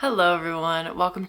Hello everyone, welcome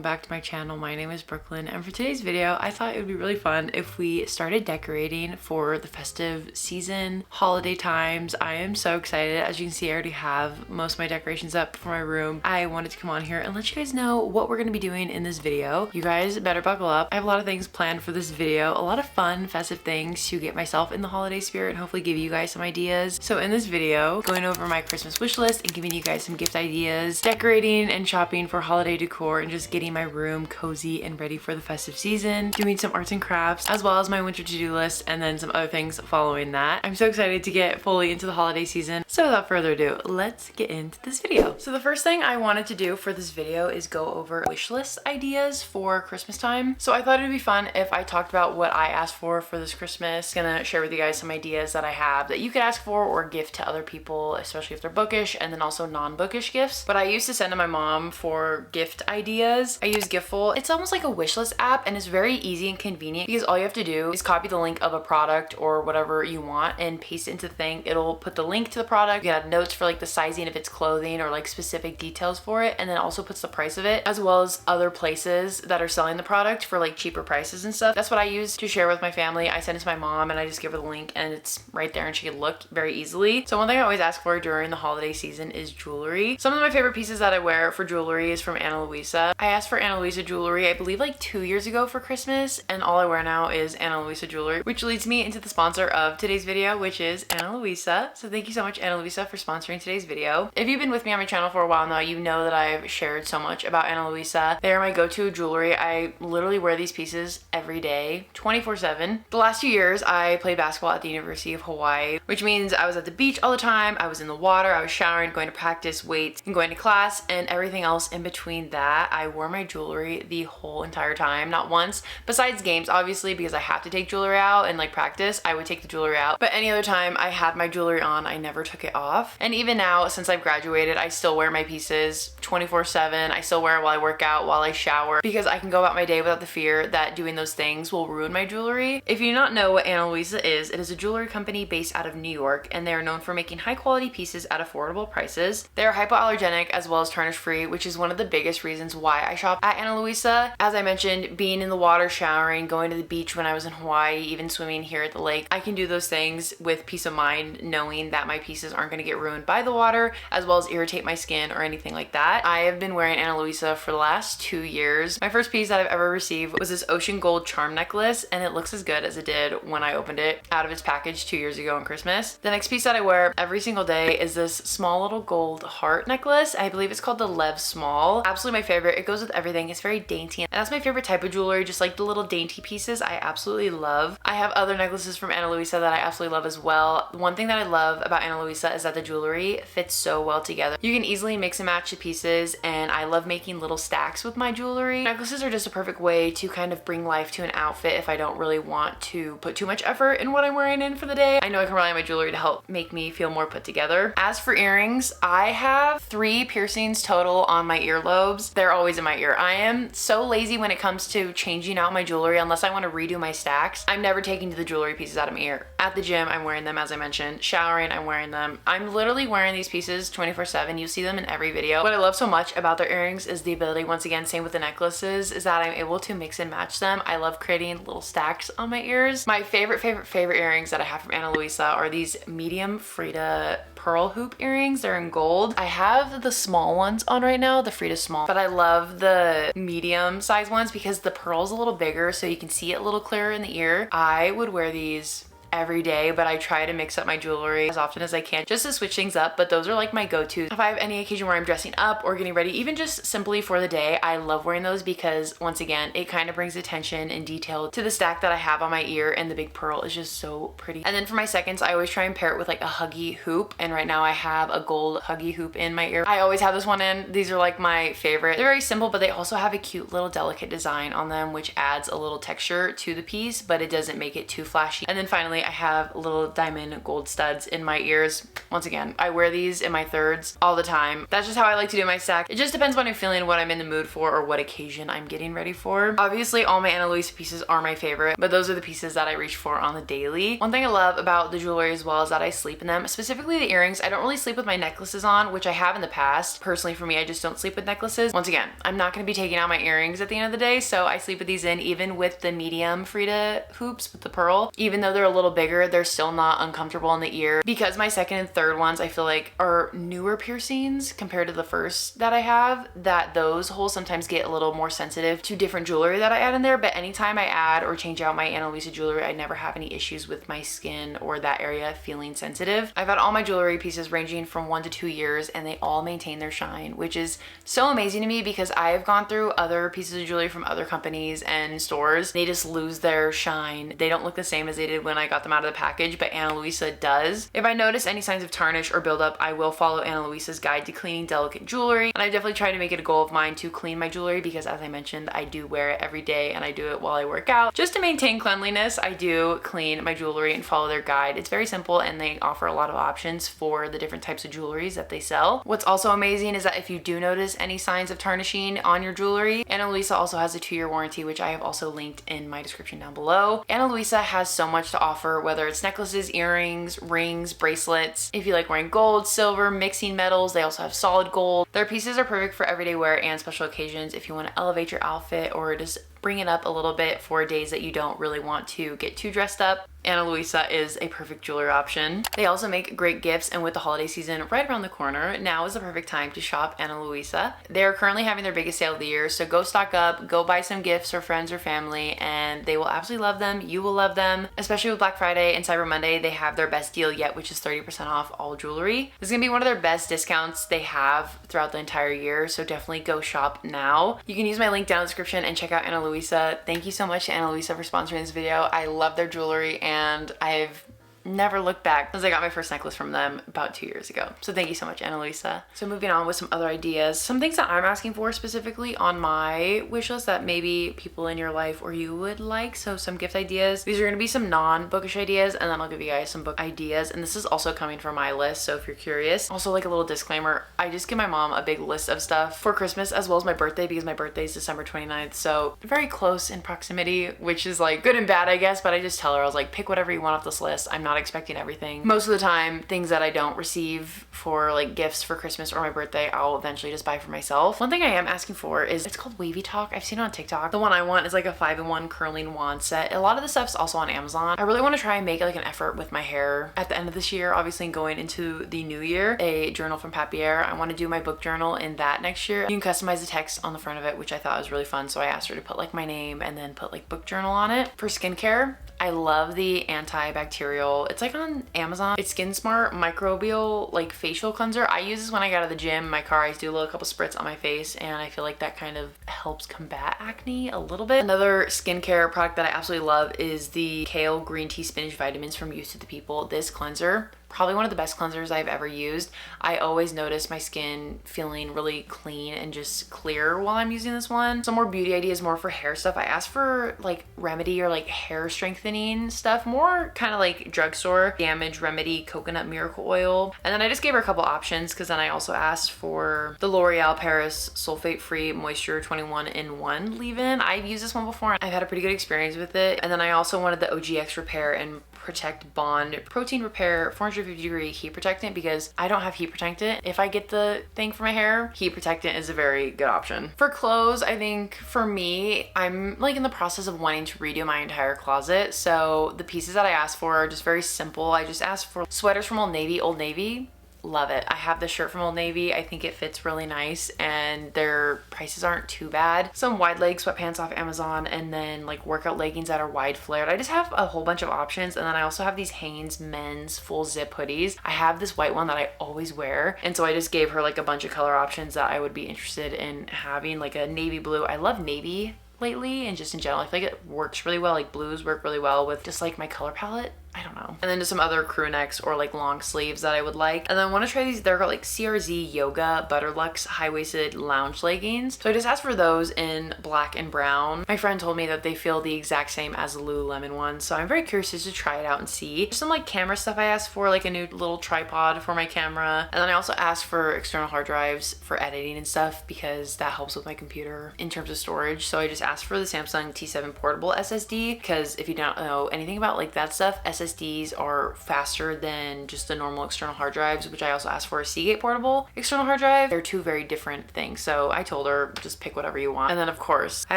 back to my channel. My name is Brooklyn, and for today's video I thought it would be really fun if we started decorating for the festive season, holiday times. I am so excited. As you can see, I already have most of my decorations up for my room. I wanted to come on here and let you guys know what we're going to be doing in this video. You guys better buckle up. I have a lot of things planned for this video, a lot of fun festive things to get myself in the holiday spirit and hopefully give you guys some ideas. So in this video, going over my Christmas wish list and giving you guys some gift ideas, decorating and shopping for holiday decor, and just getting my room cozy and ready for the festive season, doing some arts and crafts, as well as my winter to-do list, and then some other things following that. I'm so excited to get fully into the holiday season. So without further ado, let's get into this video. So the first thing I wanted to do for this video is go over wish list ideas for Christmas time. So I thought it'd be fun if I talked about what I asked for this Christmas. Gonna share with you guys some ideas that I have that you could ask for or gift to other people, especially if they're bookish, and then also non-bookish gifts. But I used to send to my mom for gift ideas. I use Giftful. It's almost like a wish list app, and it's very easy and convenient because all you have to do is copy the link of a product or whatever you want and paste it into the thing. It'll put the link to the product. You have notes for like the sizing if it's clothing or like specific details for it, and then also puts the price of it as well as other places that are selling the product for like cheaper prices and stuff. That's what I use to share with my family. I send it to my mom and I just give her the link and it's right there and she can look very easily. So one thing I always ask for during the holiday season is jewelry. Some of my favorite pieces that I wear for jewelry is from Ana Luisa. I asked for Ana Luisa jewelry, I believe like 2 years ago for Christmas, and all I wear now is Ana Luisa jewelry, which leads me into the sponsor of today's video, which is Ana Luisa. So thank you so much, Ana Luisa, for sponsoring today's video. If you've been with me on my channel for a while now, you know that I've shared so much about Ana Luisa. They are my go-to jewelry. I literally wear these pieces every day, 24/7. The last 2 years, I played basketball at the University of Hawaii, which means I was at the beach all the time. I was in the water, I was showering, going to practice, weights, and going to class, and everything else in between that. I wore my jewelry the whole entire time, not once, besides games, obviously, because I have to take jewelry out and like practice, I would take the jewelry out. But any other time I had my jewelry on, I never took it off. And even now, since I've graduated, I still wear my pieces 24/7. I still wear it while I work out, while I shower, because I can go about my day without the fear that doing those things will ruin my jewelry. If you do not know what Ana Luisa is, it is a jewelry company based out of New York, and they are known for making high quality pieces at affordable prices. They are hypoallergenic as well as tarnish free, which is one of the biggest reasons why I shop at Ana Luisa. As I mentioned, being in the water, showering, going to the beach when I was in Hawaii, even swimming here at the lake, I can do those things with peace of mind, knowing that my pieces aren't going to get ruined by the water, as well as irritate my skin or anything like that. I have been wearing Ana Luisa for the last 2 years. My first piece that I've ever received was this ocean gold charm necklace, and it looks as good as it did when I opened it out of its package 2 years ago on Christmas. The next piece that I wear every single day is this small little gold heart necklace. I believe it's called the Lev Small. Absolutely my favorite. It goes with everything. It's very dainty, and that's my favorite type of jewelry, just like the little dainty pieces. I absolutely love. I have other necklaces from Ana Luisa that I absolutely love as well. One thing that I love about Ana Luisa is that the jewelry fits so well together. You can easily mix and match the pieces, and I love making little stacks with my jewelry. Necklaces are just a perfect way to kind of bring life to an outfit if I don't really want to put too much effort in what I'm wearing in for the day. I know I can rely on my jewelry to help make me feel more put together. As for earrings, I have 3 piercings total on my earlobes. They're always in my ear. I am so lazy when it comes to changing out my jewelry unless I want to redo my stacks. I'm never taking the jewelry pieces out of my ear. At the gym, I'm wearing them, as I mentioned. Showering, I'm wearing them. I'm literally wearing these pieces 24/7. You see them in every video. What I love so much about their earrings is the ability, once again, same with the necklaces, is that I'm able to mix and match them. I love creating little stacks on my ears. My favorite earrings that I have from Ana Luisa are these medium Frida pearl hoop earrings. They're in gold. I have the small ones on right now, the Frida small, but I love the medium size ones because the pearl's a little bigger so you can see it a little clearer in the ear. I would wear these every day, but I try to mix up my jewelry as often as I can just to switch things up, but those are like my go-to. If I have any occasion where I'm dressing up or getting ready, even just simply for the day, I love wearing those because, once again, it kind of brings attention and detail to the stack that I have on my ear, and the big pearl is just so pretty. And then for my seconds, I always try and pair it with like a huggy hoop, and right now I have a gold huggy hoop in my ear. I always have this one in. These are like my favorite. They're very simple, but they also have a cute little delicate design on them, which adds a little texture to the piece, but it doesn't make it too flashy. And then finally, I have little diamond gold studs in my ears. Once again, I wear these in my thirds all the time. That's just how I like to do my stack. It just depends what I'm feeling, what I'm in the mood for, or what occasion I'm getting ready for. Obviously, all my Ana Luisa pieces are my favorite, but those are the pieces that I reach for on the daily. One thing I love about the jewelry as well is that I sleep in them, specifically the earrings. I don't really sleep with my necklaces on, which I have in the past. Personally, for me, I just don't sleep with necklaces. Once again, I'm not going to be taking out my earrings at the end of the day, so I sleep with these in, even with the medium Frida hoops with the pearl. Even though they're a little bigger, they're still not uncomfortable in the ear, because my second and third ones I feel like are newer piercings compared to the first that I have, that those holes sometimes get a little more sensitive to different jewelry that I add in there. But anytime I add or change out my Ana Luisa jewelry, I never have any issues with my skin or that area feeling sensitive. I've had all my jewelry pieces ranging from 1 to 2 years, and they all maintain their shine, which is so amazing to me, because I've gone through other pieces of jewelry from other companies and stores. They just lose their shine. They don't look the same as they did when I got them out of the package, but Ana Luisa does. If I notice any signs of tarnish or buildup, I will follow Ana Luisa's guide to cleaning delicate jewelry, and I definitely try to make it a goal of mine to clean my jewelry, because as I mentioned, I do wear it every day and I do it while I work out. Just to maintain cleanliness, I do clean my jewelry and follow their guide. It's very simple, and they offer a lot of options for the different types of jewelries that they sell. What's also amazing is that if you do notice any signs of tarnishing on your jewelry, Ana Luisa also has a 2-year warranty, which I have also linked in my description down below. Ana Luisa has so much to offer, whether it's necklaces, earrings, rings, bracelets. If you like wearing gold, silver, mixing metals, they also have solid gold. Their pieces are perfect for everyday wear and special occasions if you want to elevate your outfit or just bring it up a little bit for days that you don't really want to get too dressed up. Ana Luisa is a perfect jewelry option. They also make great gifts, and with the holiday season right around the corner, now is the perfect time to shop Ana Luisa. They are currently having their biggest sale of the year, so go stock up, go buy some gifts for friends or family, and they will absolutely love them. You will love them, especially with Black Friday and Cyber Monday. They have their best deal yet, which is 30% off all jewelry. This is gonna be one of their best discounts they have throughout the entire year, so definitely go shop now. You can use my link down in the description and check out Ana Luisa. Thank you so much to Ana Luisa for sponsoring this video. I love their jewelry, and I've never looked back since I got my first necklace from them about 2 years ago. So thank you so much, Ana Luisa. So moving on with some other ideas, some things that I'm asking for specifically on my wish list that maybe people in your life or you would like. So some gift ideas. These are going to be some non-bookish ideas, and then I'll give you guys some book ideas. And this is also coming from my list, so if you're curious. Also, like a little disclaimer, I just give my mom a big list of stuff for Christmas as well as my birthday, because my birthday is December 29th. So very close in proximity, which is like good and bad, I guess. But I just tell her, I was like, pick whatever you want off this list. I'm not expecting everything. Most of the time, things that I don't receive for like gifts for Christmas or my birthday, I'll eventually just buy for myself. One thing I am asking for is, it's called Wavy Talk. I've seen it on TikTok. The one I want is like a 5-in-1 curling wand set. A lot of the stuff's also on Amazon. I really want to try and make like an effort with my hair at the end of this year, obviously going into the new year. A journal from Papier. I want to do my book journal in that next year. You can customize the text on the front of it, which I thought was really fun. So I asked her to put like my name and then put like book journal on it. For skincare, I love the antibacterial, it's like on Amazon, it's Skin Smart microbial like facial cleanser. I use this when I get out of the gym in my car. I do a little couple spritz on my face, and I feel like that kind of helps combat acne a little bit. Another skincare product that I absolutely love is the kale green tea spinach vitamins from Used to the People. This cleanser, probably one of the best cleansers I've ever used. I always notice my skin feeling really clean and just clear while I'm using this one. Some more beauty ideas, more for hair stuff. I asked for like remedy or like hair strengthening stuff, more kind of like drugstore damage remedy coconut miracle oil. And then I just gave her a couple options, because then I also asked for the L'Oreal Paris sulfate free moisture 21-in-1 leave-in. I've used this one before. I've had a pretty good experience with it. And then I also wanted the OGX Repair and Protect Bond Protein Repair 450-degree heat protectant, because I don't have heat protectant. If I get the thing for my hair, heat protectant is a very good option. For clothes, I think for me, I'm like in the process of wanting to redo my entire closet. So the pieces that I asked for are just very simple. I just asked for sweaters from Old Navy. Old Navy, love it. I have the shirt from Old Navy. I think it fits really nice, and their prices aren't too bad. Some wide leg sweatpants off Amazon, and then like workout leggings that are wide flared. I just have a whole bunch of options. And then I also have these Hanes men's full zip hoodies. I have this white one that I always wear, and so I just gave her like a bunch of color options that I would be interested in having, like a navy blue. I love navy lately, and just in general I feel like it works really well. Like blues work really well with just like my color palette. I don't know. And then just some other crew necks or like long sleeves that I would like. And then I want to try these. They're called like CRZ Yoga Butterlux high-waisted lounge leggings. So I just asked for those in black and brown. My friend told me that they feel the exact same as the Lululemon ones. So I'm very curious to try it out and see. There's some like camera stuff I asked for, like a new little tripod for my camera. And then I also asked for external hard drives for editing and stuff because that helps with my computer in terms of storage. So I just asked for the Samsung T7 portable SSD because if you don't know anything about like that stuff, SSDs are faster than just the normal external hard drives, which I also asked for a Seagate portable external hard drive. They're two very different things. So I told her just pick whatever you want. And then of course I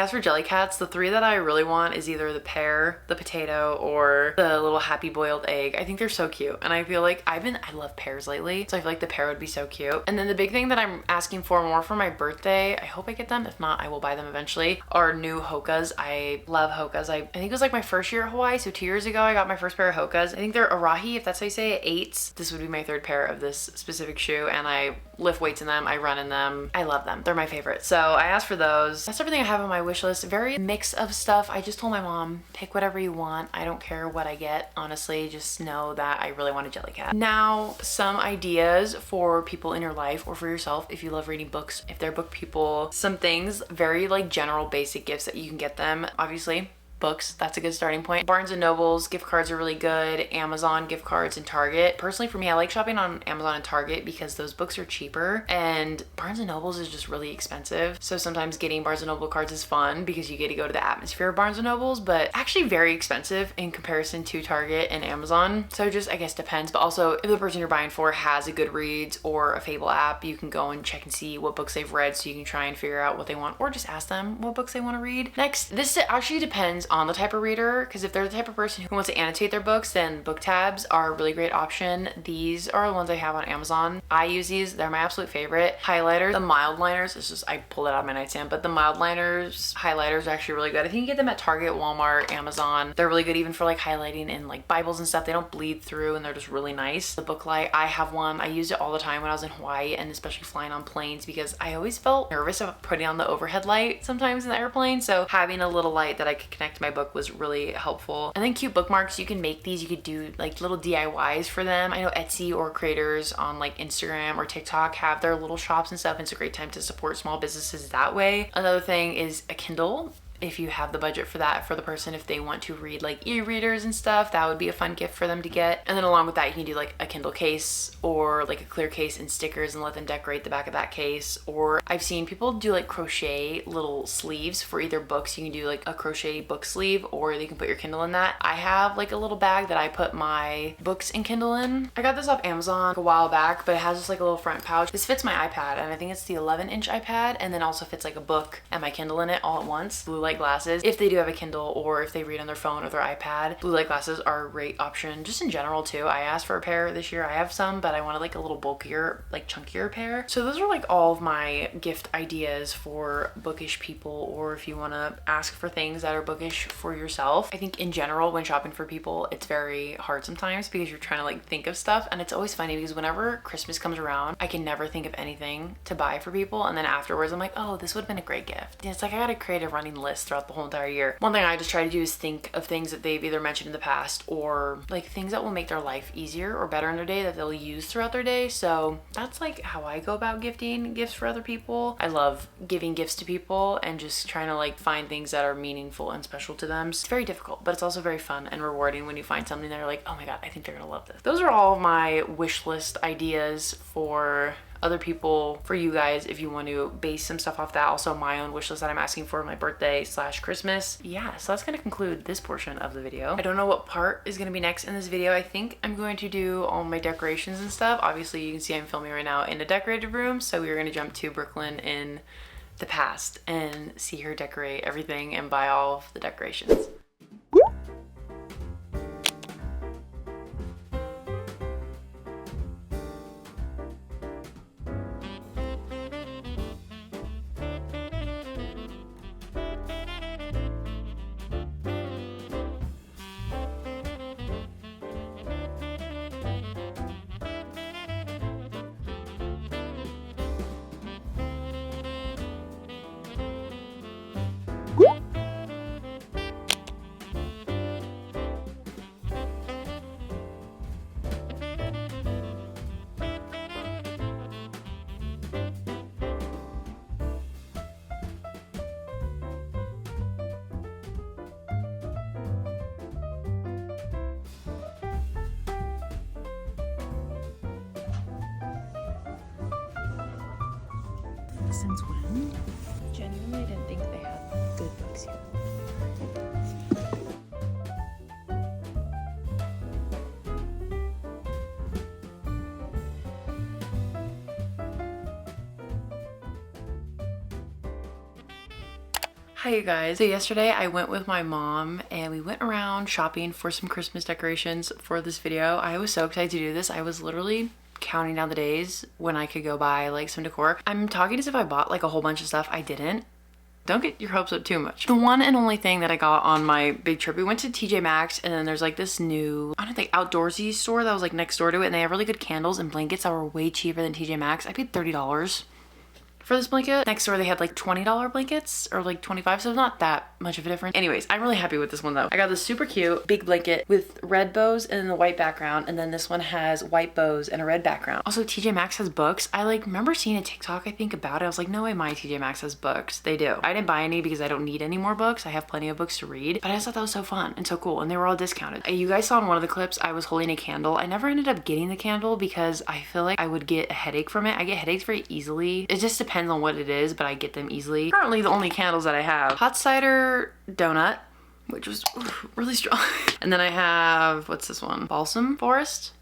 asked for Jellycats. The three that I really want is either the pear, the potato, or the little happy boiled egg. I think they're so cute. And I feel like I love pears lately. So I feel like the pear would be so cute. And then the big thing that I'm asking for more for my birthday, I hope I get them. If not, I will buy them eventually, are new Hokas. I love Hokas. I think it was like my first year at Hawaii. So 2 years ago, I got my first pair of Hokas. I think they're Arahi, if that's how you say it, 8s. This would be my third pair of this specific shoe. And I lift weights in them. I run in them. I love them. They're my favorite. So I asked for those. That's everything I have on my wish list. Very mix of stuff. I just told my mom, pick whatever you want. I don't care what I get. Honestly, just know that I really want a Jellycat. Now, some ideas for people in your life or for yourself if you love reading books, if they're book people, some things, very like general basic gifts that you can get them. Obviously, books, that's a good starting point. Barnes and Noble's gift cards are really good. Amazon gift cards and Target. Personally, for me, I like shopping on Amazon and Target because those books are cheaper, and Barnes and Noble's is just really expensive. So sometimes getting Barnes and Noble cards is fun because you get to go to the atmosphere of Barnes and Noble's, but actually very expensive in comparison to Target and Amazon. So just, I guess, depends. But also, if the person you're buying for has a Goodreads or a Fable app, you can go and check and see what books they've read so you can try and figure out what they want, or just ask them what books they want to read. Next, this actually depends on the type of reader, because if they're the type of person who wants to annotate their books, then book tabs are a really great option. These are the ones I have on Amazon. I use these. They're my absolute favorite. Highlighters, the mild liners, it's just, I pulled it out of my nightstand, but the mild liners, highlighters are actually really good. I think you get them at Target, Walmart, Amazon. They're really good even for like highlighting in like Bibles and stuff. They don't bleed through and they're just really nice. The book light, I have one. I used it all the time when I was in Hawaii, and especially flying on planes, because I always felt nervous about putting on the overhead light sometimes in the airplane. So having a little light that I could connect to my book was really helpful. And then cute bookmarks, you can make these. You could do like little DIYs for them. I know Etsy or creators on like Instagram or TikTok have their little shops and stuff, and it's a great time to support small businesses that way. Another thing is a Kindle. If you have the budget for that, for the person, if they want to read like e-readers and stuff, that would be a fun gift for them to get. And then along with that, you can do like a Kindle case or like a clear case and stickers and let them decorate the back of that case. Or I've seen people do like crochet little sleeves for either books. You can do like a crochet book sleeve, or you can put your Kindle in that. I have like a little bag that I put my books and Kindle in. I got this off Amazon a while back, but it has just like a little front pouch. This fits my iPad, and I think it's the 11-inch iPad, and then also fits like a book and my Kindle in it all at once. Blue light glasses, if they do have a Kindle or if they read on their phone or their iPad. Blue light glasses are a great option just in general too. I asked for a pair this year. I have some, but I wanted like a little bulkier, like chunkier pair. So those are like all of my gift ideas for bookish people, or if you want to ask for things that are bookish for yourself. I think in general, when shopping for people, it's very hard sometimes because you're trying to like think of stuff, and it's always funny because whenever Christmas comes around, I can never think of anything to buy for people, and then afterwards I'm like, oh, this would have been a great gift. And it's like I gotta create a running list throughout the whole entire year. One thing I just try to do is think of things that they've either mentioned in the past, or like things that will make their life easier or better in their day that they'll use throughout their day. So that's like how I go about gifting gifts for other people. I love giving gifts to people and just trying to like find things that are meaningful and special to them. It's very difficult, but it's also very fun and rewarding when you find something that you're like, oh my god, I think they're gonna love this. Those are all of my wish list ideas for other people, for you guys, if you want to base some stuff off that. Also my own wish list that I'm asking for my birthday / Christmas. Yeah, so that's gonna conclude this portion of the video. I don't know what part is gonna be next in this video. I think I'm going to do all my decorations and stuff. Obviously you can see I'm filming right now in a decorated room, so we're gonna jump to Brooklyn in the past and see her decorate everything and buy all of the decorations. Since when? Genuinely didn't think they had good books here. Hi you guys. So yesterday I went with my mom and we went around shopping for some Christmas decorations for this video. I was so excited to do this. I was literally counting down the days when I could go buy like some decor. I'm talking as if I bought like a whole bunch of stuff. I didn't. Don't get your hopes up too much. The one and only thing that I got on my big trip, we went to TJ Maxx and then there's like this new, I don't think, outdoorsy store that was like next door to it, and they have really good candles and blankets that were way cheaper than TJ Maxx. I paid $30 for this blanket. Next door they had like $20 blankets or like 25, so not that much of a difference. Anyways, I'm really happy with this one though. I got this super cute big blanket with red bows and the white background, and then this one has white bows and a red background. Also, TJ Maxx has books. I like remember seeing a TikTok I think about it. I was like, no way, my TJ Maxx has books. They do. I didn't buy any because I don't need any more books. I have plenty of books to read, but I just thought that was so fun and so cool, and they were all discounted. You guys saw in one of the clips I was holding a candle. I never ended up getting the candle because I feel like I would get a headache from it. I get headaches very easily. It just depends on what it is, but I get them easily. Currently the only candles that I have, hot cider donut, which was really strong. And then I have, what's this one? Balsam forest.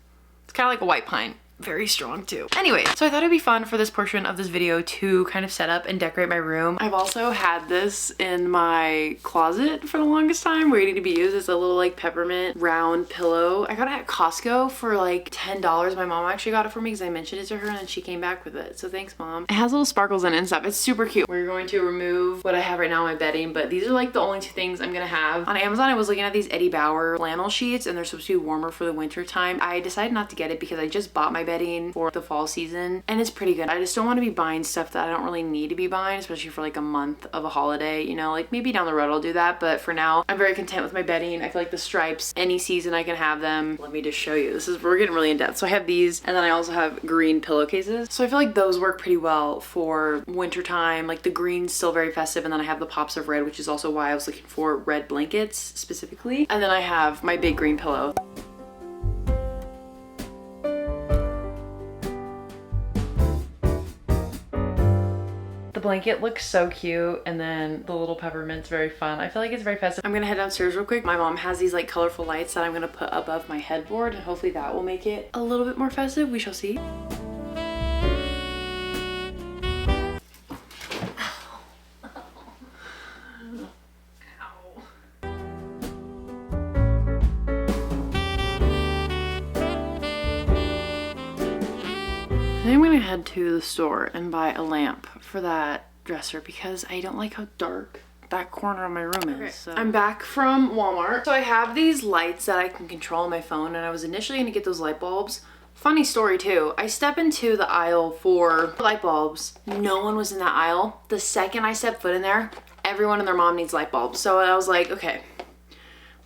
It's kind of like a white pine. Very strong too. Anyway, so I thought it'd be fun for this portion of this video to kind of set up and decorate my room. I've also had this in my closet for the longest time, waiting to be used. It's a little like peppermint round pillow. I got it at Costco for like $10. My mom actually got it for me because I mentioned it to her and then she came back with it. So thanks, Mom. It has little sparkles in it and stuff. It's super cute. We're going to remove what I have right now in my bedding, but these are like the only two things I'm gonna have. On Amazon, I was looking at these Eddie Bauer flannel sheets and they're supposed to be warmer for the winter time. I decided not to get it because I just bought my bedding for the fall season and it's pretty good. I just don't want to be buying stuff that I don't really need to be buying, especially for like a month of a holiday, you know, like maybe down the road I'll do that, but for now I'm very content with my bedding. I feel like the stripes, any season I can have them. Let me just show you. We're getting really in depth. So I have these, and then I also have green pillowcases. So I feel like those work pretty well for winter time. Like the green's still very festive, and then I have the pops of red, which is also why I was looking for red blankets specifically. And then I have my big green pillow. The blanket looks so cute, and then the little peppermint's very fun. I feel like it's very festive. I'm gonna head downstairs real quick. My mom has these like colorful lights that I'm gonna put above my headboard, and hopefully that will make it a little bit more festive. We shall see. I think I'm gonna head to the store and buy a lamp for that dresser because I don't like how dark that corner of my room is. Okay. So I'm back from Walmart. So I have these lights that I can control on my phone, and I was initially gonna get those light bulbs. Funny story too, I step into the aisle for light bulbs. No one was in that aisle. The second I stepped foot in there, everyone and their mom needs light bulbs. So I was like, okay,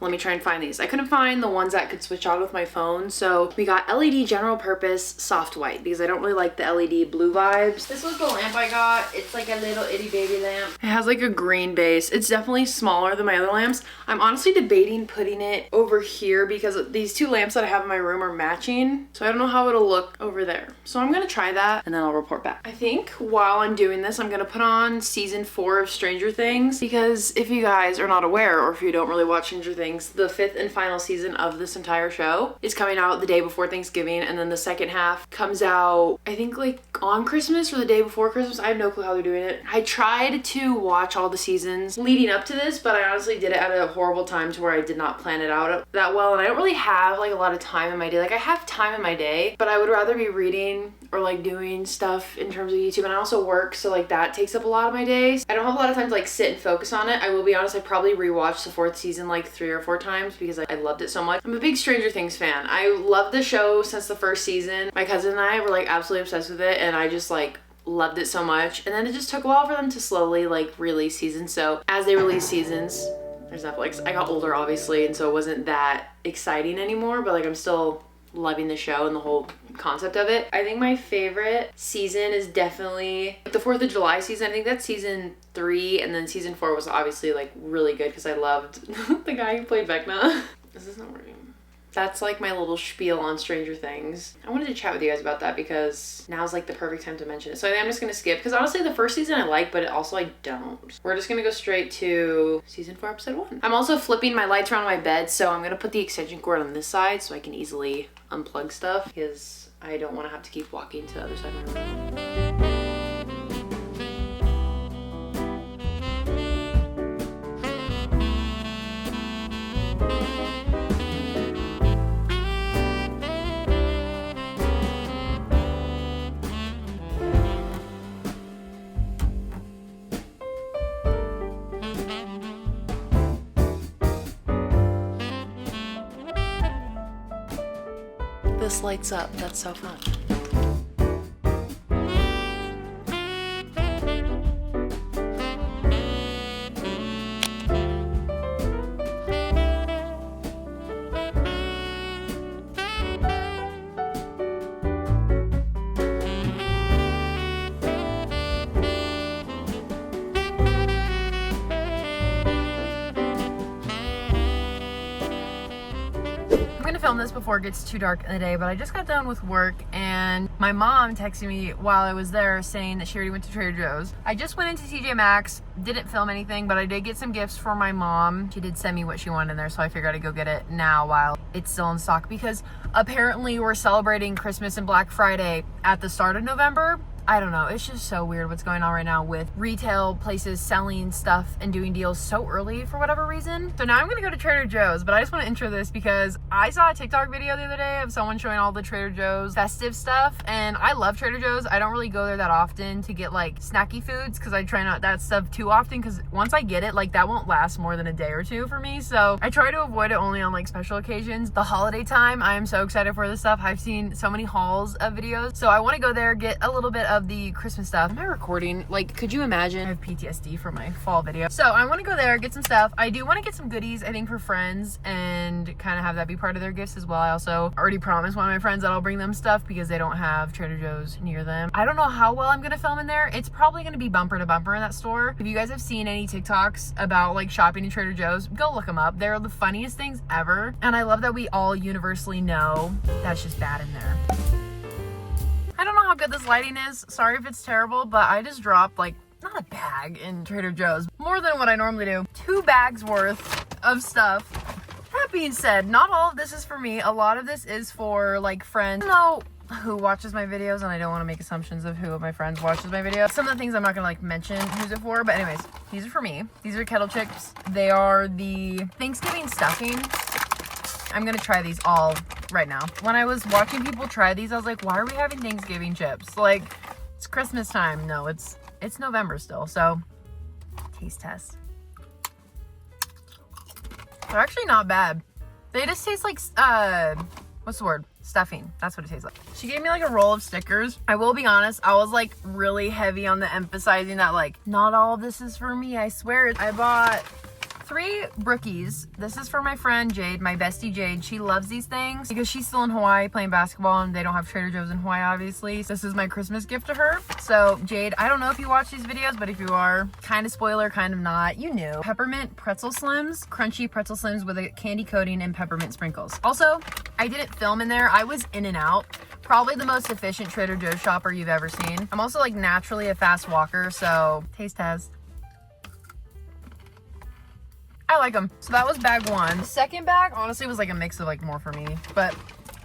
let me try and find these. I couldn't find the ones that could switch on with my phone, so we got LED general purpose soft white because I don't really like the LED blue vibes. This was the lamp I got. It's like a little itty baby lamp. It has like a green base. It's definitely smaller than my other lamps. I'm honestly debating putting it over here because these two lamps that I have in my room are matching, so I don't know how it'll look over there. So I'm gonna try that and then I'll report back. I think while I'm doing this, I'm gonna put on season 4 of Stranger Things because if you guys are not aware, or if you don't really watch Stranger Things, the 5th and final season of this entire show is coming out the day before Thanksgiving, and then the second half comes out I think like on Christmas or the day before Christmas. I have no clue how they're doing it. I tried to watch all the seasons leading up to this, but I honestly did it at a horrible time to where I did not plan it out that well, and I don't really have like a lot of time in my day. Like I have time in my day, but I would rather be reading or like doing stuff in terms of YouTube, and I also work, so like that takes up a lot of my days. I don't have a lot of time to like sit and focus on it. I will be honest, I probably rewatched the 4th season like 3 or 4 times because I loved it so much. I'm a big Stranger Things fan. I loved the show since the 1st season. My cousin and I were like absolutely obsessed with it, and I just like loved it so much. And then it just took a while for them to slowly like release seasons. So as they release seasons, there's Netflix. I got older obviously, and so it wasn't that exciting anymore, but like I'm still loving the show and the whole concept of it. I think my favorite season is definitely the 4th of July season. I think that's season 3, and then season 4 was obviously like really good because I loved the guy who played Vecna. This is not working. That's like my little spiel on Stranger Things. I wanted to chat with you guys about that because now's like the perfect time to mention it. So I think I'm just gonna skip because honestly the first season I like, but also I don't. We're just gonna go straight to season 4, episode 1. I'm also flipping my lights around my bed, so I'm gonna put the extension cord on this side so I can easily unplug stuff because I don't want to have to keep walking to the other side of my room. This lights up. That's so fun. Film this before it gets too dark in the day, but I just got done with work and my mom texted me while I was there saying that she already went to Trader Joe's. I just went into TJ Maxx, didn't film anything, but I did get some gifts for my mom. She did send me what she wanted in there, so I figured I'd go get it now while it's still in stock because apparently we're celebrating Christmas and Black Friday at the start of November. I don't know, it's just so weird what's going on right now with retail places selling stuff and doing deals so early for whatever reason. So now I'm gonna go to Trader Joe's, but I just want to intro this because I saw a TikTok video the other day of someone showing all the Trader Joe's festive stuff, and I love Trader Joe's. I don't really go there that often to get like snacky foods because I try not that stuff too often because once I get it, like that won't last more than a day or two for me. So I try to avoid it only on like special occasions. The holiday time, I am so excited for this stuff. I've seen so many hauls of videos, so I want to go there, get a litof bit of the Christmas stuff. Am I recording? Like, could you imagine? I have PTSD from my fall video. So I want to go there, get some stuff. I do want to get some goodies, I think, for friends and kind of have that be part of their gifts as well. I also already promised one of my friends that I'll bring them stuff because they don't have Trader Joe's near them. I don't know how well I'm going to film in there. It's probably going to be bumper to bumper in that store. If you guys have seen any TikToks about like shopping in Trader Joe's, go look them up. They're the funniest things ever. And I love that we all universally know that's just bad in there. I don't know how good this lighting is. Sorry if it's terrible, but I just dropped like, not a bag in Trader Joe's, more than what I normally do. 2 bags worth of stuff. That being said, not all of this is for me. A lot of this is for like friends. I don't know who watches my videos and I don't want to make assumptions of who of my friends watches my videos. Some of the things I'm not gonna like mention who's it for, but anyways, these are for me. These are kettle chips. They are the Thanksgiving stuffing. I'm gonna try these all right now. When I was watching people try these, I was like, why are we having Thanksgiving chips? Like, it's Christmas time. No, it's November still, so taste test. They're actually not bad. They just taste like, what's the word? Stuffing. That's what it tastes like. She gave me like a roll of stickers. I will be honest, I was like really heavy on the emphasizing that like, not all of this is for me, I swear. I bought 3 brookies. This is for my friend Jade, my bestie Jade. She loves these things because she's still in Hawaii playing basketball and they don't have Trader Joe's in Hawaii, obviously. This is my Christmas gift to her. So Jade, I don't know if you watch these videos, but if you are, kind of spoiler, kind of not, you knew. Peppermint pretzel slims, crunchy pretzel slims with a candy coating and peppermint sprinkles. Also, I didn't film in there. I was in and out. Probably the most efficient Trader Joe's shopper you've ever seen. I'm also like naturally a fast walker, so taste test. I like them. So that was bag 1. The second bag honestly was like a mix of like more for me, but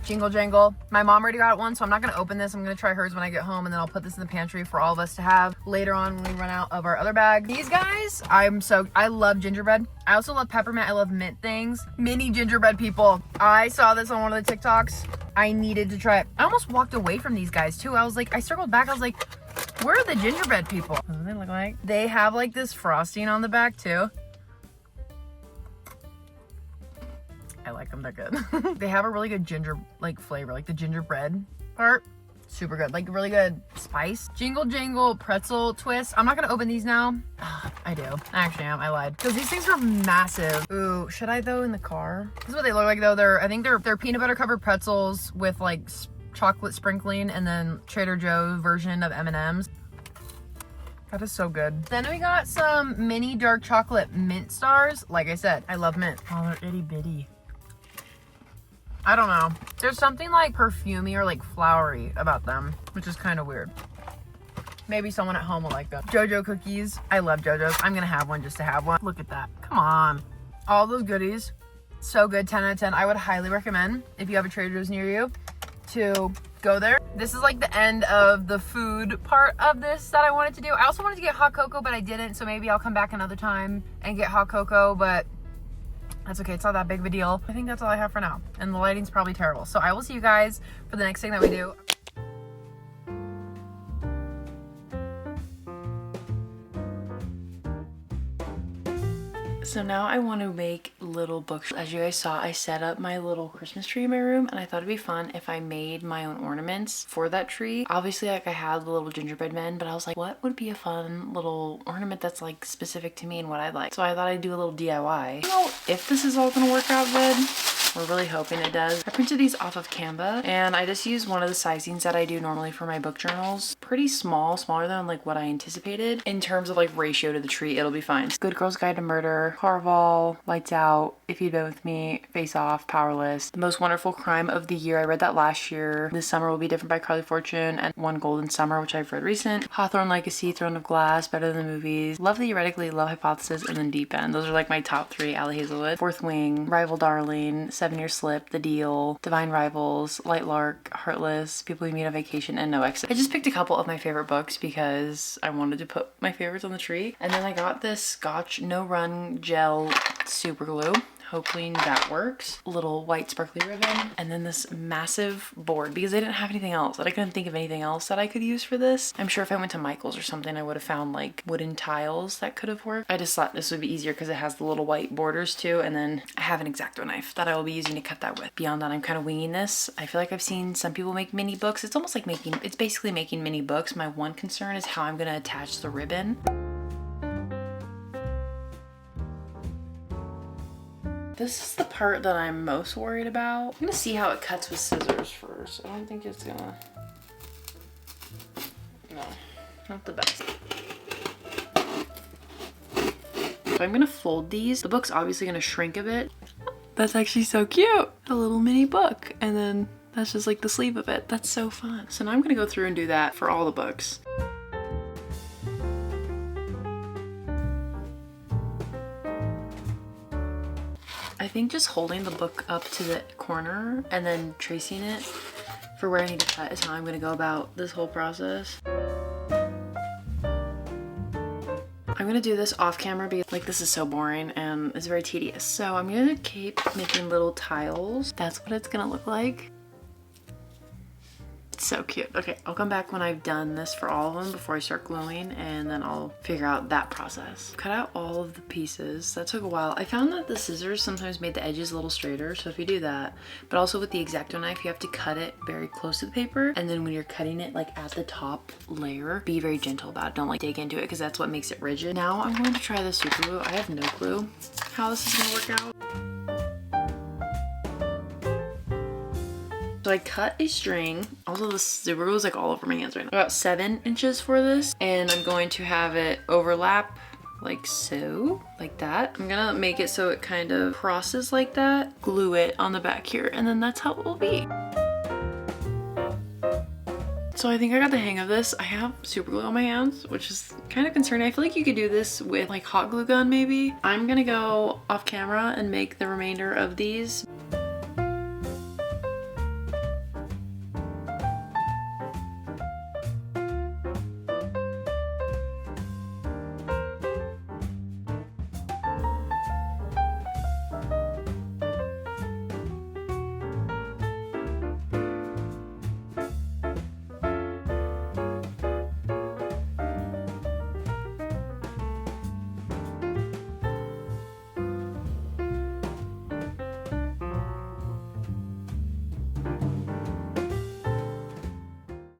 jingle jangle. My mom already got one, so I'm not gonna open this. I'm gonna try hers when I get home, and then I'll put this in the pantry for all of us to have later on when we run out of our other bag. These guys, I love gingerbread. I also love peppermint. I love mint things. Mini gingerbread people. I saw this on one of the TikToks. I needed to try it. I almost walked away from these guys too. I was like, I circled back. I was like, where are the gingerbread people? What do they look like? They have like this frosting on the back too. I like them, they're good. They have a really good ginger like flavor, like the gingerbread part. Super good, like really good spice. Jingle jangle pretzel twist. I'm not gonna open these now. I do, I actually am, I lied. Because these things are massive. Ooh, should I though in the car? This is what they look like though. I think they're peanut butter covered pretzels with like chocolate sprinkling and then Trader Joe's version of M&Ms. That is so good. Then we got some mini dark chocolate mint stars. Like I said, I love mint. Oh, they're itty bitty. I don't know. There's something like perfumey or like flowery about them, which is kind of weird. Maybe someone at home will like them. JoJo cookies. I love JoJo's. I'm gonna have one just to have one. Look at that. Come on. All those goodies. So good. 10 out of 10. I would highly recommend, if you have a Trader Joe's near you, to go there. This is like the end of the food part of this that I wanted to do. I also wanted to get hot cocoa, but I didn't. So maybe I'll come back another time and get hot cocoa, but that's okay. It's not that big of a deal. I think that's all I have for now. And the lighting's probably terrible. So I will see you guys for the next thing that we do. So now I want to make little books. As you guys saw, I set up my little Christmas tree in my room, and I thought it'd be fun if I made my own ornaments for that tree. Obviously, like I had the little gingerbread men, but I was like, what would be a fun little ornament that's like specific to me and what I like? So I thought I'd do a little DIY. I don't know if this is all gonna work out good. We're really hoping it does. I printed these off of Canva, and I just used one of the sizings that I do normally for my book journals. Pretty small, smaller than like what I anticipated. In terms of like ratio to the tree, it'll be fine. Good Girl's Guide to Murder, Carval, Lights Out, If You'd Been With Me, Face Off, Powerless, The Most Wonderful Crime of the Year. I read that last year. This Summer Will Be Different by Carly Fortune, and One Golden Summer, which I've read recent. Hawthorne Legacy, Throne of Glass, Better Than the Movies, Love Theoretically, Love Hypothesis, and then Deep End. Those are like my top 3. Allie Hazelwood. Fourth Wing, Rival Darling, 7 Year Slip, The Deal, Divine Rivals, Light Lark, Heartless, People We Meet on Vacation, and No Exit. I just picked a couple of my favorite books because I wanted to put my favorites on the tree. And then I got this Scotch No Run Gel Super Glue. Hopefully that works. A little white sparkly ribbon, and then this massive board because I didn't have anything else. I couldn't think of anything else that I could use for this. I'm sure if I went to Michael's or something, I would have found like wooden tiles that could have worked. I just thought this would be easier because it has the little white borders too, and then I have an X-Acto knife that I will be using to cut that with. Beyond that, I'm kind of winging this. I feel like I've seen some people make mini books. It's almost like it's basically making mini books. My one concern is how I'm gonna attach the ribbon. This is the part that I'm most worried about. I'm gonna see how it cuts with scissors first. I don't think it's gonna... No, not the best. So I'm gonna fold these. The book's obviously gonna shrink a bit. That's actually so cute. A little mini book. And then that's just like the sleeve of it. That's so fun. So now I'm gonna go through and do that for all the books. I think just holding the book up to the corner and then tracing it for where I need to cut is how I'm gonna go about this whole process. I'm gonna do this off camera because like this is so boring and it's very tedious. So I'm gonna keep making little tiles. That's what it's gonna look like. So cute. Okay, I'll come back when I've done this for all of them before I start gluing, and then I'll figure out that process. Cut out all of the pieces. That took a while. I found that the scissors sometimes made the edges a little straighter, so if you do that, but also with the X-Acto knife, you have to cut it very close to the paper, and then when you're cutting it like at the top layer, be very gentle about it. Don't like dig into it because that's what makes it rigid. Now I'm going to try the super glue. I have no clue how this is gonna work out. So I cut a string. Also the super glue is like all over my hands right now. About 7 inches for this, and I'm going to have it overlap like so, like that. I'm gonna make it so it kind of crosses like that, glue it on the back here, and then that's how it will be. So I think I got the hang of this. I have super glue on my hands, which is kind of concerning. I feel like you could do this with like hot glue gun maybe. I'm gonna go off camera and make the remainder of these.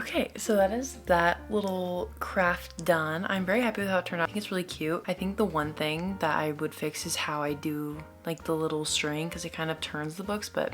Okay, so that is that little craft done. I'm very happy with how it turned out. I think it's really cute. I think the one thing that I would fix is how I do like the little string because it kind of turns the books, but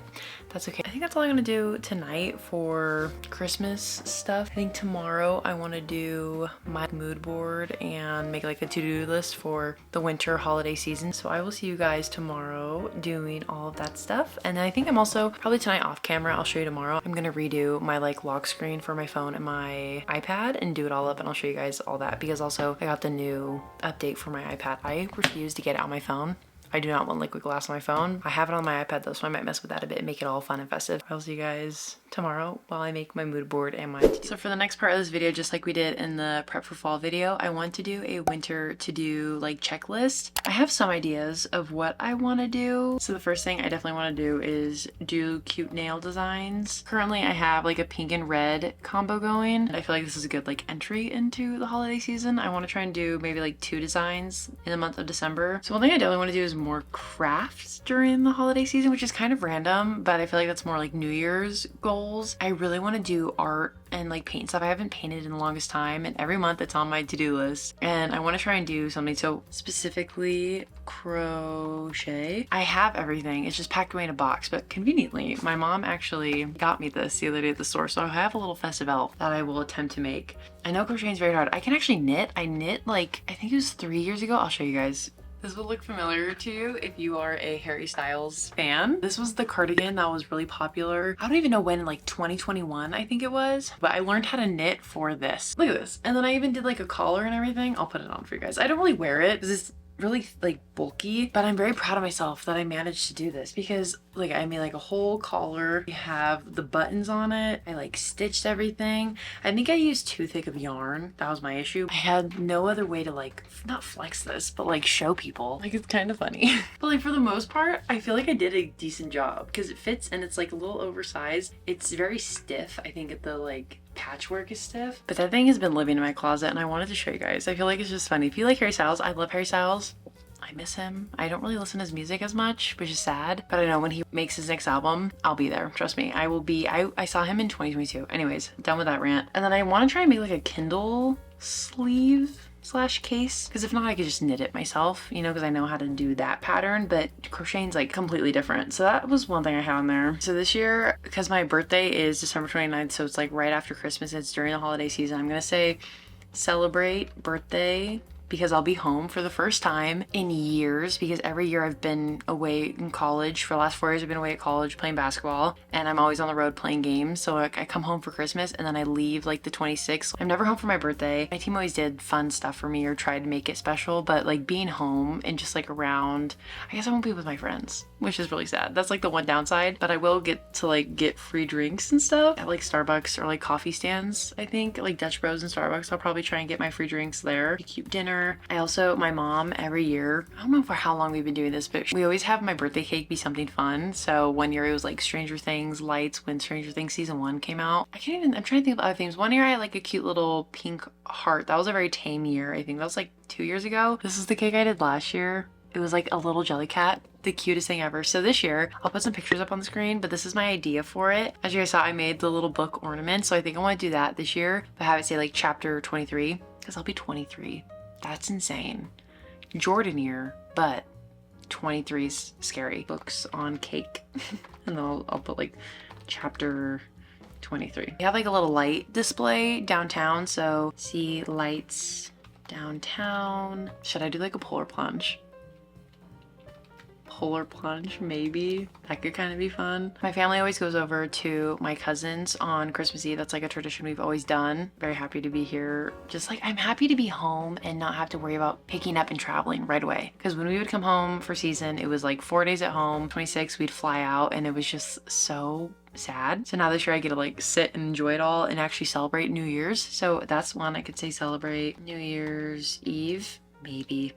that's okay. I think that's all I'm gonna do tonight for Christmas stuff. I think tomorrow I want to do my mood board and make like a to-do list for the winter holiday season. So I will see you guys tomorrow doing all of that stuff. And then I think I'm also probably tonight off camera, I'll show you tomorrow. I'm gonna redo my like lock screen for my phone and my iPad and do it all up, and I'll show you guys all that because also I got the new update for my iPad. I refuse to get it on my phone. I do not want liquid glass on my phone. I have it on my iPad though, so I might mess with that a bit and make it all fun and festive. I'll see you guys tomorrow while I make my mood board and my to-do. So for the next part of this video, just like we did in the prep for fall video, I want to do a winter to-do like checklist. I have some ideas of what I want to do. So the first thing I definitely want to do is do cute nail designs. Currently I have like a pink and red combo going. I feel like this is a good like entry into the holiday season. I want to try and do maybe like 2 designs in the month of December. So one thing I definitely want to do is more crafts during the holiday season, which is kind of random, but I feel like that's more like New Year's goals. I really want to do art and like paint stuff. I haven't painted in the longest time, and every month it's on my to-do list, and I want to try and do something. So specifically crochet. I have everything, it's just packed away in a box, but conveniently my mom actually got me this the other day at the store, so I have a little festive elf that I will attempt to make. I know crocheting is very hard. I can actually knit. I knit like, I think it was 3 years ago. I'll show you guys. This will look familiar to you if you are a Harry Styles fan. This was the cardigan that was really popular. I don't even know when, like 2021 I think it was, but I learned how to knit for this. Look at this. And then I even did like a collar and everything. I'll put it on for you guys. I don't really wear it because it's really like bulky, but I'm very proud of myself that I managed to do this because like I made like a whole collar. You have the buttons on it. I like stitched everything. I think I used too thick of yarn. That was my issue. I had no other way to like not flex this, but like show people. Like it's kind of funny. But like for the most part, I feel like I did a decent job because it fits and it's like a little oversized. It's very stiff. I think the like patchwork is stiff, but that thing has been living in my closet and I wanted to show you guys. I feel like it's just funny. If you like Harry Styles, I love Harry Styles. I miss him. I don't really listen to his music as much, which is sad, but I know when he makes his next album, I'll be there. Trust me, I will be. I saw him in 2022. Anyways, done with that rant. And then I want to try and make like a Kindle sleeve slash case, because if not I could just knit it myself, you know, because I know how to do that pattern, but crocheting's like completely different. So that was one thing I had on there. So this year, because my birthday is December 29th, so it's like right after Christmas, it's during the holiday season, I'm gonna say celebrate birthday because I'll be home for the first time in years, because every year I've been away in college. For the last 4 years I've been away at college playing basketball, and I'm always on the road playing games. So like I come home for Christmas and then I leave like the 26th. I'm never home for my birthday. My team always did fun stuff for me or tried to make it special, but like being home and just like around, I guess I won't be with my friends, which is really sad. That's like the one downside, but I will get to like get free drinks and stuff at like Starbucks or like coffee stands. I think like Dutch Bros and Starbucks, I'll probably try and get my free drinks there. A cute dinner. I also, my mom every year, I don't know for how long we've been doing this, but we always have my birthday cake be something fun. So one year it was like Stranger Things lights when Stranger Things season 1 came out. I'm trying to think of other things. One year I had like a cute little pink heart. That was a very tame year. I think that was like 2 years ago. This is the cake I did last year. It was like a little jelly cat, the cutest thing ever. So this year, I'll put some pictures up on the screen, but this is my idea for it. As you guys saw, I made the little book ornament, so I think I want to do that this year, but have it say like chapter 23, because I'll be 23. That's insane. Jordan year, but 23's scary. Books on cake. And then I'll put like chapter 23. We have like a little light display downtown, so see lights downtown. Should I do like a polar plunge? Polar plunge, maybe. That could kind of be fun. My family always goes over to my cousins on Christmas Eve. That's like a tradition we've always done. Very happy to be here. Just like, I'm happy to be home and not have to worry about picking up and traveling right away. Because when we would come home for season, it was like 4 days at home, 26, we'd fly out, and it was just so sad. So now this year I get to like sit and enjoy it all and actually celebrate New Year's. So that's one I could say, celebrate New Year's Eve, maybe.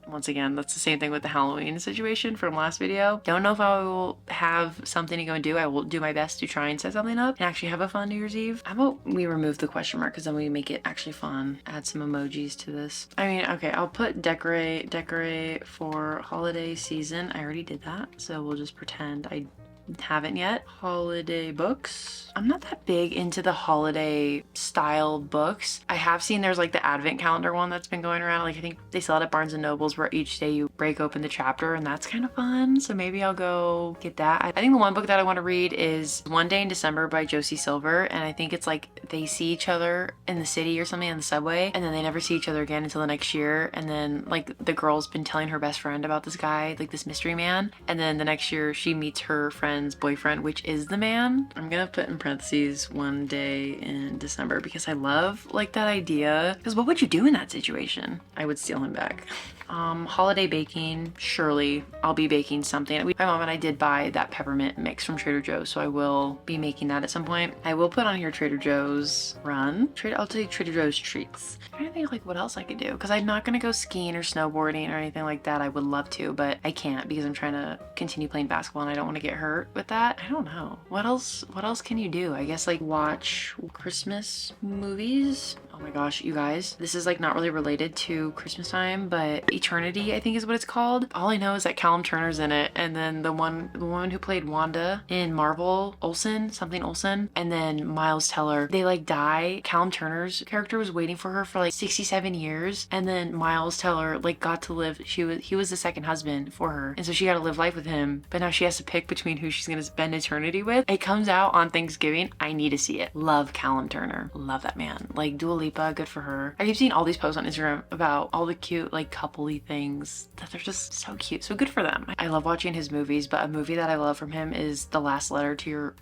Once again, that's the same thing with the Halloween situation from last video. Don't know if I will have something to go and do. I will do my best to try and set something up and actually have a fun New Year's Eve. How about we remove the question mark, because then we make it actually fun. Add some emojis to this. I mean, okay, I'll put decorate for holiday season. I already did that, so we'll just pretend I haven't yet. Holiday books. I'm not that big into the holiday style books. I have seen there's like the advent calendar one that's been going around. Like I think they sell it at Barnes and Nobles where each day you break open the chapter, and that's kind of fun. So maybe I'll go get that. I think the one book that I want to read is One Day in December by Josie Silver. And I think it's like they see each other in the city or something on the subway, and then they never see each other again until the next year. And then like the girl's been telling her best friend about this guy, like this mystery man. And then the next year she meets her friend's boyfriend, which is the man. I'm gonna put in parentheses One Day in December because I love like that idea. Because what would you do in that situation? I would steal him back. Holiday baking, surely I'll be baking something. My mom and I did buy that peppermint mix from Trader Joe's, so I will be making that at some point. I will put on here Trader Joe's run. I'll take Trader Joe's treats. I'm trying to think like what else I could do, because I'm not gonna go skiing or snowboarding or anything like that. I would love to, but I can't because I'm trying to continue playing basketball and I don't want to get hurt with that. I don't know. What else can you do? I guess like watch Christmas movies. Oh my gosh, you guys, this is like not really related to Christmas time, but Eternity, I think is what it's called. All I know is that Callum Turner's in it, and then the woman who played Wanda in Marvel, something Olsen, and then Miles Teller, they like die. Callum Turner's character was waiting for her for like 67 years, and then Miles Teller like got to live. He was the second husband for her, and so she got to live life with him, but now she has to pick between who she's gonna spend eternity with. It comes out on Thanksgiving. I need to see it. Love Callum Turner. Love that man. Like Dua Lipa, good for her. I keep seeing all these posts on Instagram about all the cute like coupley things that they're just so cute. So good for them. I love watching his movies, but a movie that I love from him is The Last Letter to Your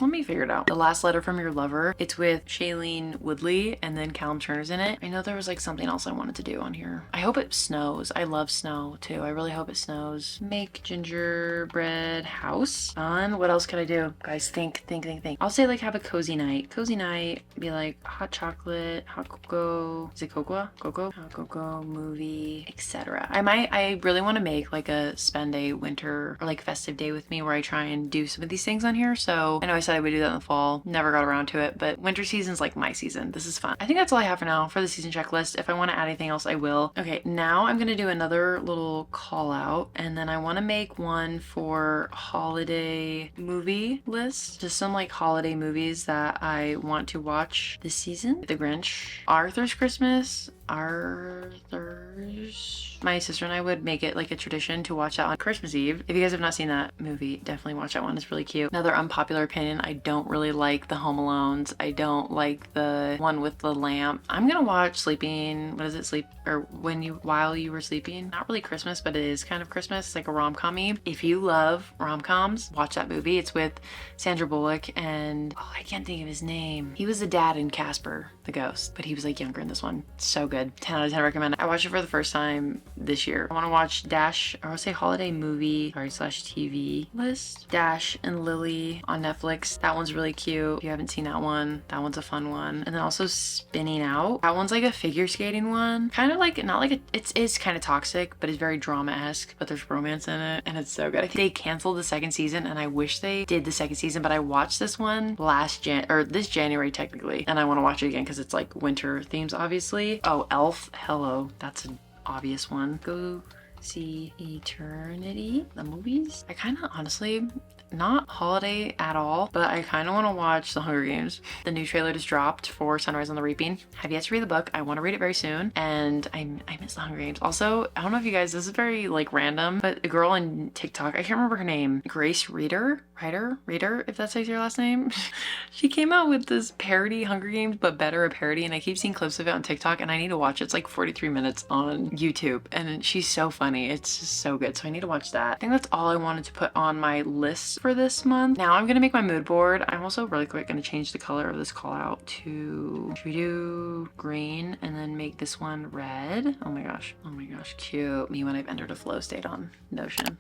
let me figure it out. The Last Letter from Your Lover. It's with Shailene Woodley and then Callum Turner's in it. I know there was like something else I wanted to do on here. I hope it snows. I love snow too. I really hope it snows. Make gingerbread house. Fun. What else could I do? Guys, think. I'll say like have a cozy night. Cozy night, be like hot chocolate, hot cocoa. Is it cocoa? Cocoa? Hot cocoa, movie, etc. I really want to make like a spend a winter or like festive day with me where I try and do some of these things on here. So I know I said I would do that in the fall. Never got around to it, but winter season's like my season. This is fun. I think that's all I have for now for the season checklist. If I want to add anything else, I will. Okay, now I'm gonna do another little call out, and then I want to make one for holiday movie list. Just some like holiday movies that I want to watch this season. The Grinch, Arthur's Christmas, my sister and I would make it like a tradition to watch that on Christmas Eve. If you guys have not seen that movie, definitely watch that one. It's really cute. Another unpopular opinion, I don't really like the Home Alones. I don't like the one with the lamp. I'm gonna watch While You Were Sleeping. Not really Christmas, but it is kind of Christmas. It's like a rom-com-y. If you love rom-coms, watch that movie. It's with Sandra Bullock and I can't think of his name. He was the dad in Casper the Ghost, but he was like younger in this one. So good. 10 out of 10 recommend. I watched it for the first time this year. I want to watch holiday movie /TV list. Dash and Lily on Netflix. That one's really cute. If you haven't seen that one, that one's a fun one. And then also Spinning Out. That one's like a figure skating one. Kind of like, not like it's kind of toxic, but it's very drama-esque, but there's romance in it and it's so good. I think they canceled the second season and I wish they did the second season, but I watched this one this January technically, and I want to watch it again because it's like winter themes obviously. Oh, Elf. Hello. That's an obvious one. Go see Eternity, the movies. I kind of honestly, not holiday at all, but I kind of want to watch The Hunger Games. The new trailer just dropped for Sunrise on the Reaping. Have yet to read the book. I want to read it very soon, and I miss The Hunger Games. Also, I don't know if you guys, this is very like random, but a girl on TikTok, I can't remember her name, Grace Reader, if that's how you say your last name. She came out with this parody Hunger Games, but better a parody, and I keep seeing clips of it on TikTok, and I need to watch it. It's like 43 minutes on YouTube, and she's so funny. It's just so good, so I need to watch that. I think that's all I wanted to put on my list for this month. Now I'm gonna make my mood board. I'm also really quick gonna change the color of this call out to, should we do green and then make this one red? Oh my gosh, cute. Me when I've entered a flow state on Notion.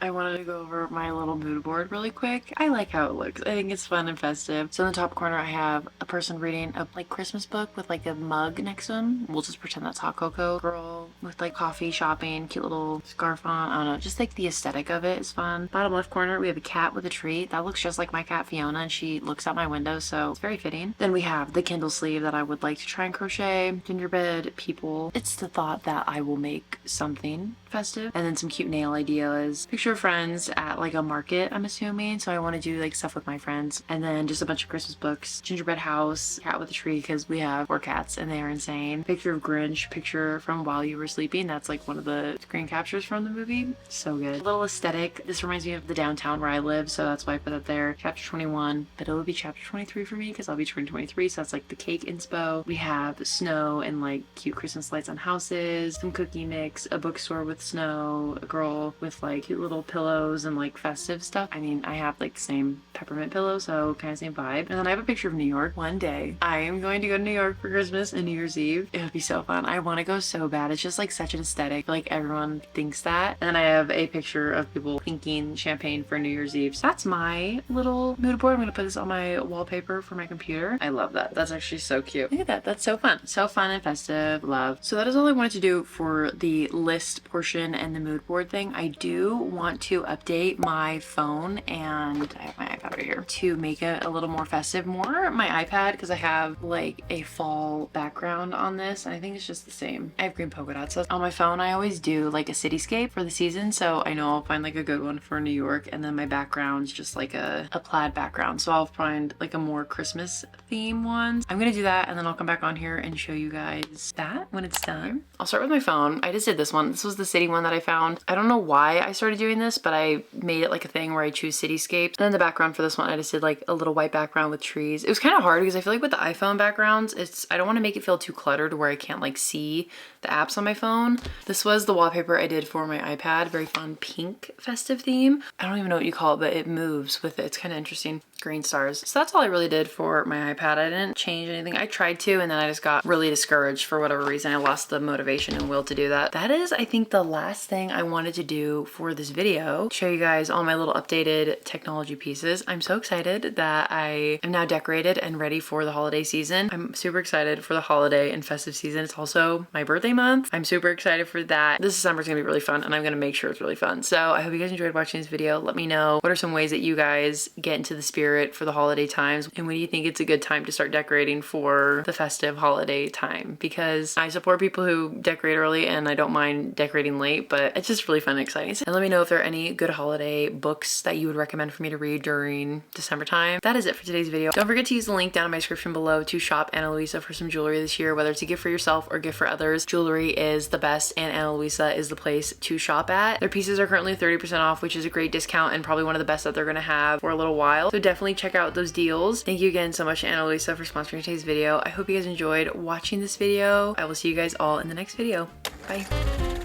I wanted to go over my little mood board really quick. I like how it looks. I think it's fun and festive. So in the top corner, I have a person reading a like Christmas book with like a mug next to them. We'll just pretend that's hot cocoa. Girl with like coffee shopping, cute little scarf on. I don't know, just like the aesthetic of it is fun. Bottom left corner, we have a cat with a treat. That looks just like my cat Fiona, and she looks out my window, so it's very fitting. Then we have the Kindle sleeve that I would like to try and crochet. Gingerbread people. It's the thought that I will make something festive. And then some cute nail ideas. Picture of friends at like a market, I'm assuming. So I want to do like stuff with my friends. And then just a bunch of Christmas books. Gingerbread house, cat with a tree, because we have 4 cats and they are insane. Picture of Grinch, picture from While You Were Sleeping. That's like one of the screen captures from the movie. So good. A little aesthetic. This reminds me of the downtown where I live, so that's why I put it there. Chapter 21, but it'll be chapter 23 for me because I'll be turning 23, so that's like the cake inspo. We have snow and like cute Christmas lights on houses, some cookie mix, a bookstore with snow, a girl with like cute little pillows and like festive stuff. I mean, I have like the same peppermint pillow, so kind of same vibe. And then I have a picture of New York. One day I am going to go to New York for Christmas and New Year's Eve. It would be so fun. I want to go so bad. It's just like such an aesthetic. Like everyone thinks that. And then I have a picture of people drinking champagne for New Year's Eve. So that's my little mood board. I'm gonna put this on my wallpaper for my computer. I love that. That's actually so cute. Look at that. That's so fun. So fun and festive. Love. So that is all I wanted to do for the list portion and the mood board thing. I do want to update my phone, and I have my iPad right here, to make it a little more festive. More my iPad, because I have like a fall background on this, and I think it's just the same. I have green polka dots. So on my phone I always do like a cityscape for the season, so I know I'll find like a good one for New York, and then my background's just like a plaid background, so I'll find like a more Christmas theme one. I'm gonna do that, and then I'll come back on here and show you guys that when it's done. I'll start with my phone. I just did this one. This was the city one that I found. I don't know why I started doing this, but I made it like a thing where I choose cityscapes. And then the background for this one, I just did like a little white background with trees. It was kind of hard because I feel like with the iPhone backgrounds, I don't want to make it feel too cluttered where I can't like see the apps on my phone. This was the wallpaper I did for my iPad. Very fun pink festive theme. I don't even know what you call it, but it moves with it. It's kind of interesting. Green stars. So that's all I really did for my iPad. I didn't change anything. I tried to, and then I just got really discouraged for whatever reason. I lost the motivation and will to do that. That is, I think, the last thing I wanted to do for this video. Show you guys all my little updated technology pieces. I'm so excited that I am now decorated and ready for the holiday season. I'm super excited for the holiday and festive season. It's also my birthday month. I'm super excited for that. This summer is gonna be really fun, and I'm gonna make sure it's really fun. So I hope you guys enjoyed watching this video. Let me know what are some ways that you guys get into the spirit for the holiday times, and when do you think it's a good time to start decorating for the festive holiday time, because I support people who decorate early and I don't mind decorating late, but it's just really fun and exciting. And let me know if there are any good holiday books that you would recommend for me to read during December time. That is it for today's video. Don't forget to use the link down in my description below to shop Ana Luisa for some jewelry this year, whether it's a gift for yourself or gift for others. Jewelry is the best, and Ana Luisa is the place to shop at. Their pieces are currently 30% off, which is a great discount and probably one of the best that they're gonna have for a little while. So definitely check out those deals. Thank you again so much to Ana Luisa for sponsoring today's video. I hope you guys enjoyed watching this video. I will see you guys all in the next video. Bye.